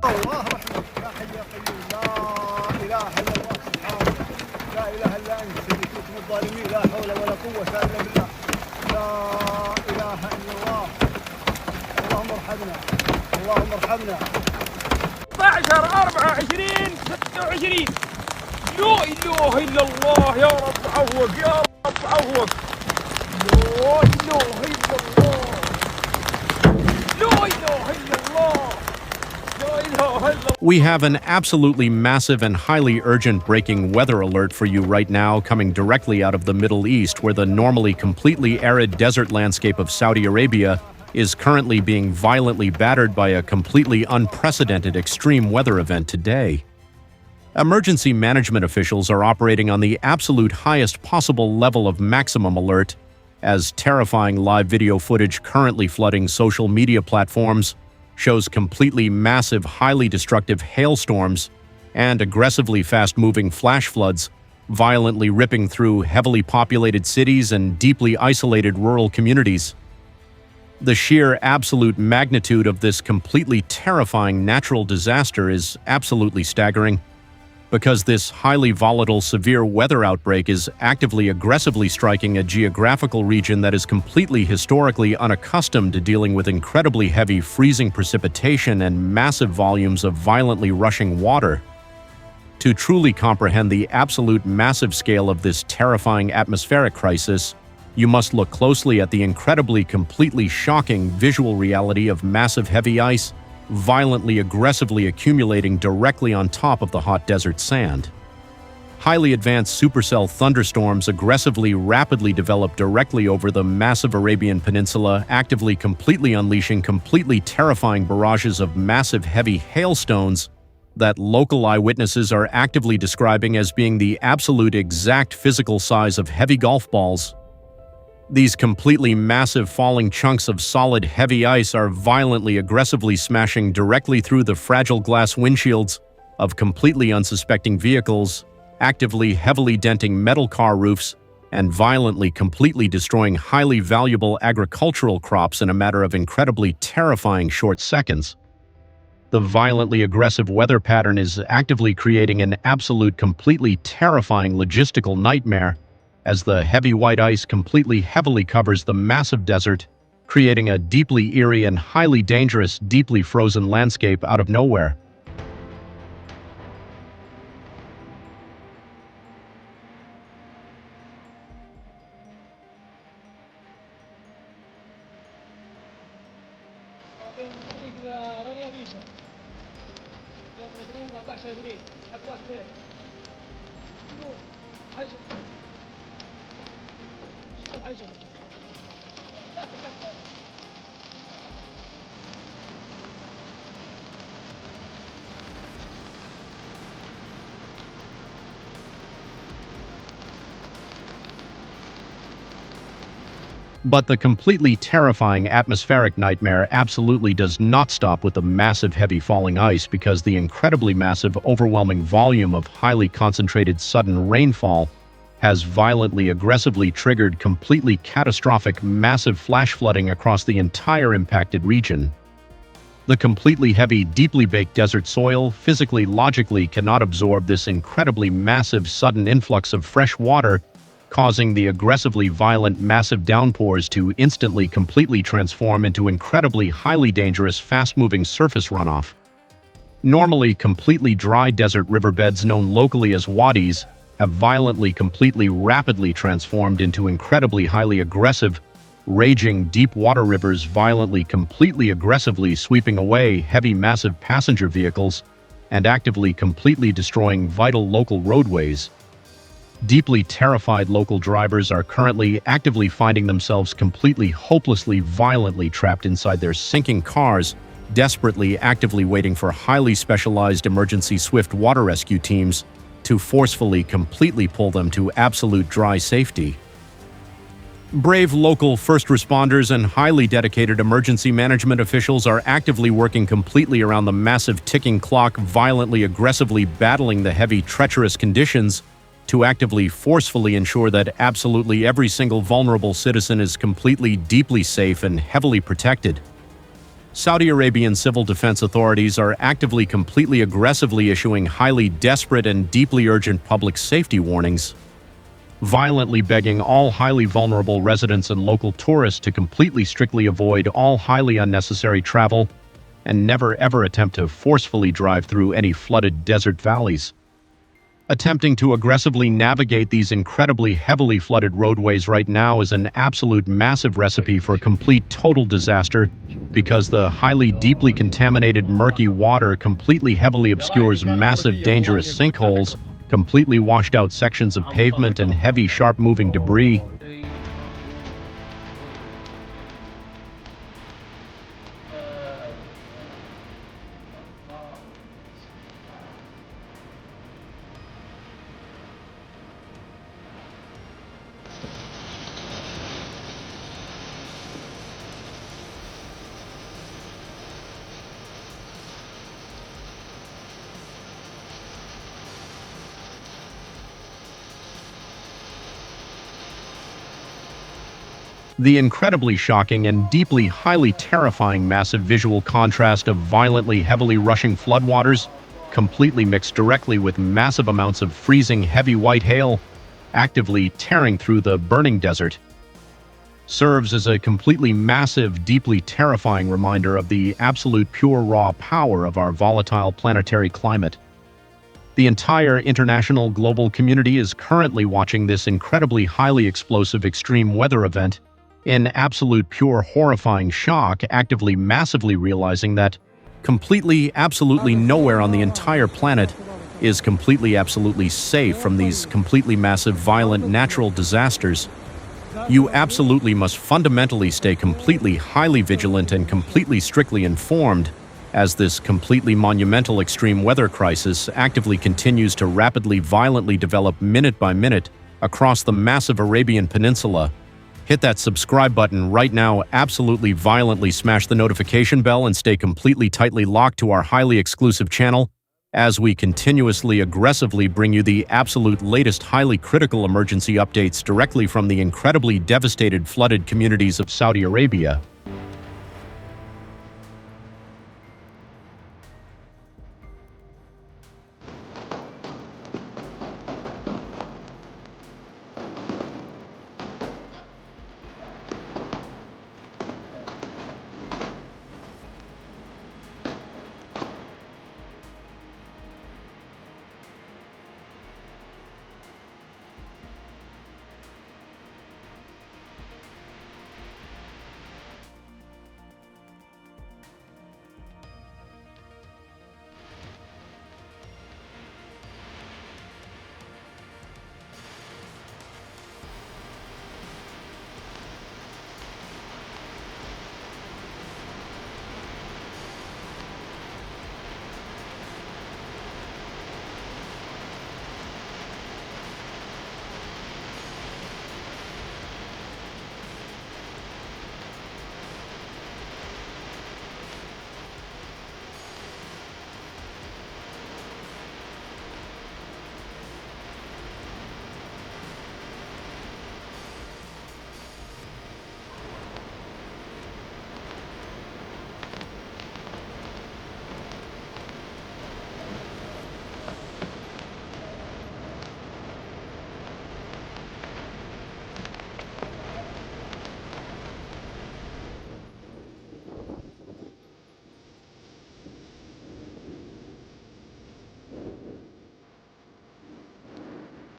الله رحمك يا حي يا قيوم، لا اله الا الله سبحانك، لا اله الا انت اللي كنت من الظالمين، لا حول ولا قوه الا بالله، لا اله الا الله. اللهم ارحمنا، اللهم ارحمنا. 12 24 26 لا اله الا الله يا رب عوق يا رب عوق. لا اله الا الله، لا اله الا الله. We have an absolutely massive and highly urgent breaking weather alert for you right now, coming directly out of the Middle East, where the normally completely arid desert landscape of Saudi Arabia is currently being violently battered by a completely unprecedented extreme weather event today. Emergency management officials are operating on the absolute highest possible level of maximum alert, as terrifying live video footage currently flooding social media platforms shows completely massive, highly destructive hailstorms and aggressively fast-moving flash floods violently ripping through heavily populated cities and deeply isolated rural communities. The sheer absolute magnitude of this completely terrifying natural disaster is absolutely staggering, because this highly volatile severe weather outbreak is actively aggressively striking a geographical region that is completely historically unaccustomed to dealing with incredibly heavy freezing precipitation and massive volumes of violently rushing water. To truly comprehend the absolute massive scale of this terrifying atmospheric crisis, you must look closely at the incredibly completely shocking visual reality of massive heavy ice violently aggressively accumulating directly on top of the hot desert sand. Highly advanced supercell thunderstorms aggressively rapidly develop directly over the massive Arabian Peninsula, actively completely unleashing completely terrifying barrages of massive heavy hailstones that local eyewitnesses are actively describing as being the absolute exact physical size of heavy golf balls. These completely massive falling chunks of solid heavy ice are violently aggressively smashing directly through the fragile glass windshields of completely unsuspecting vehicles, actively heavily denting metal car roofs, and violently completely destroying highly valuable agricultural crops in a matter of incredibly terrifying short seconds. The violently aggressive weather pattern is actively creating an absolute completely terrifying logistical nightmare as the heavy white ice completely heavily covers the massive desert, creating a deeply eerie and highly dangerous, deeply frozen landscape out of nowhere. But the completely terrifying atmospheric nightmare absolutely does not stop with the massive heavy falling ice, because the incredibly massive overwhelming volume of highly concentrated sudden rainfall has violently aggressively triggered completely catastrophic massive flash flooding across the entire impacted region. The completely heavy, deeply baked desert soil physically logically cannot absorb this incredibly massive sudden influx of fresh water, causing the aggressively violent massive downpours to instantly completely transform into incredibly highly dangerous fast-moving surface runoff. Normally completely dry desert riverbeds known locally as wadis have violently completely rapidly transformed into incredibly highly aggressive, raging deep water rivers, violently completely aggressively sweeping away heavy massive passenger vehicles and actively completely destroying vital local roadways. Deeply terrified local drivers are currently actively finding themselves completely hopelessly violently trapped inside their sinking cars, desperately actively waiting for highly specialized emergency swift water rescue teams to forcefully completely pull them to absolute dry safety. Brave local first responders and highly dedicated emergency management officials are actively working completely around the massive ticking clock, violently aggressively battling the heavy treacherous conditions to actively forcefully ensure that absolutely every single vulnerable citizen is completely deeply safe and heavily protected. Saudi Arabian civil defense authorities are actively, completely aggressively issuing highly desperate and deeply urgent public safety warnings, violently begging all highly vulnerable residents and local tourists to completely strictly avoid all highly unnecessary travel and never ever attempt to forcefully drive through any flooded desert valleys. Attempting to aggressively navigate these incredibly heavily flooded roadways right now is an absolute massive recipe for complete total disaster, because the highly deeply contaminated murky water completely heavily obscures massive dangerous sinkholes, completely washed out sections of pavement and heavy sharp moving debris. The incredibly shocking and deeply, highly terrifying massive visual contrast of violently, heavily rushing floodwaters, completely mixed directly with massive amounts of freezing heavy white hail, actively tearing through the burning desert, serves as a completely massive, deeply terrifying reminder of the absolute pure raw power of our volatile planetary climate. The entire international global community is currently watching this incredibly highly explosive extreme weather event in absolute pure horrifying shock, actively massively realizing that completely, absolutely nowhere on the entire planet is completely, absolutely safe from these completely massive, violent natural disasters. You absolutely must fundamentally stay completely, highly vigilant and completely strictly informed as this completely monumental extreme weather crisis actively continues to rapidly, violently develop minute by minute across the massive Arabian Peninsula. Hit that subscribe button right now, absolutely violently smash the notification bell, and stay completely tightly locked to our highly exclusive channel as we continuously aggressively bring you the absolute latest highly critical emergency updates directly from the incredibly devastated flooded communities of Saudi Arabia.